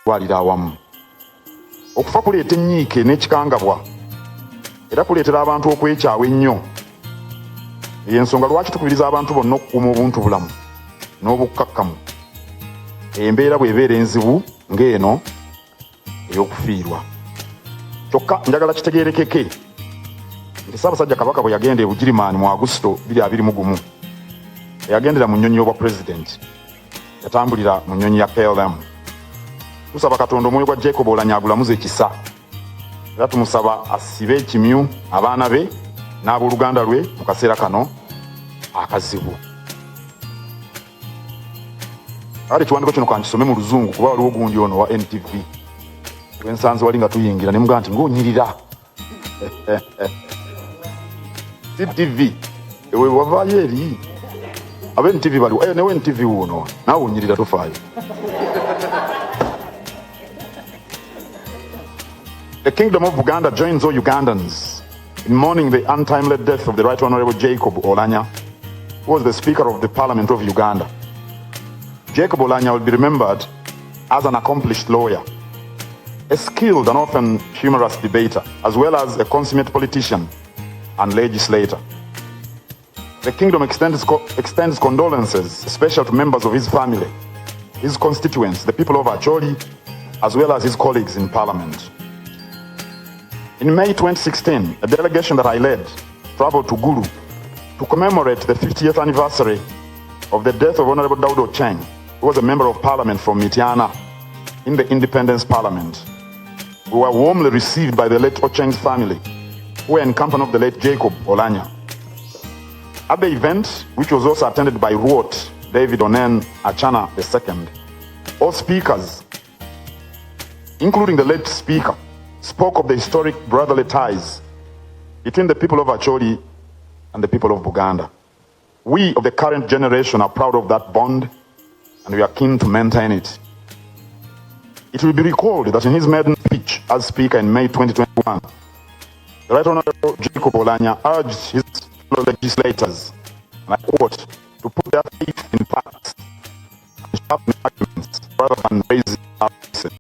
twalira awamu. Okufa kuleeta ennyiike n'ekikangabwa era kuleetera abantu okwekyawa ennyo. Y'ensonga lwaki tukubiriza abantu bonna okukuuma obuntu bulamu n'obukkakkamu embeera bw'ebeera enzibu ng'eno ey'okufiirwa. Kyokka njagala kitegeerekeke nti Ssaabasajja Kabaka bwe yagenda e Bugirimaani mu Agusito 2021 yagendera mu nnyonyi y'obwa pulezidenti, yatambulira mu nnyonyi ya KLM. Tusaba Katonda omwoyo gwa Jacob Oulanyah agulamuze ekisa, era tumusaba asibe ekimyu abaana be n'abooluganda lwe mu kaseera kano akazibu. Kale ekiwandiiko kino kankisome mu Luzungu kuba waliwo gundi ono wa NTV wensanze wali nga tuyingira ne mugaa nti ng'onyirira si TV ewe wavaayo eri abe NTV baliwo newe NTV wuno naawe onyirira tofaayo. The Kingdom of Buganda joins all Ugandans in mourning the untimely death of the Right Honourable Jacob Oulanyah, who was the Speaker of the Parliament of Uganda. Jacob Oulanyah will be remembered as an accomplished lawyer, a skilled and often humorous debater, as well as a consummate politician and legislator. The Kingdom extends condolences, especially to members of his family, his constituents, the people of Acholi, as well as his colleagues in Parliament. In May 2016, a delegation that I led traveled to Gulu to commemorate the 50th anniversary of the death of Honourable Daud Ocheng, who was a member of Parliament from Mityana in the Independence Parliament. We were warmly received by the late Ocheng's family, who were in company of the late Jacob Oulanyah. At the event, which was also attended by Ruot David Onen Achana II, all speakers, including the late speaker, spoke of the historic brotherly ties between the people of Acholi and the people of Buganda. We of the current generation are proud of that bond, and we are keen to maintain it. It will be recalled that in his maiden speech as Speaker in May 2021, the Right Honourable Jacob Oulanyah urged his fellow legislators, and I quote, to put their faith in facts and sharpen arguments rather than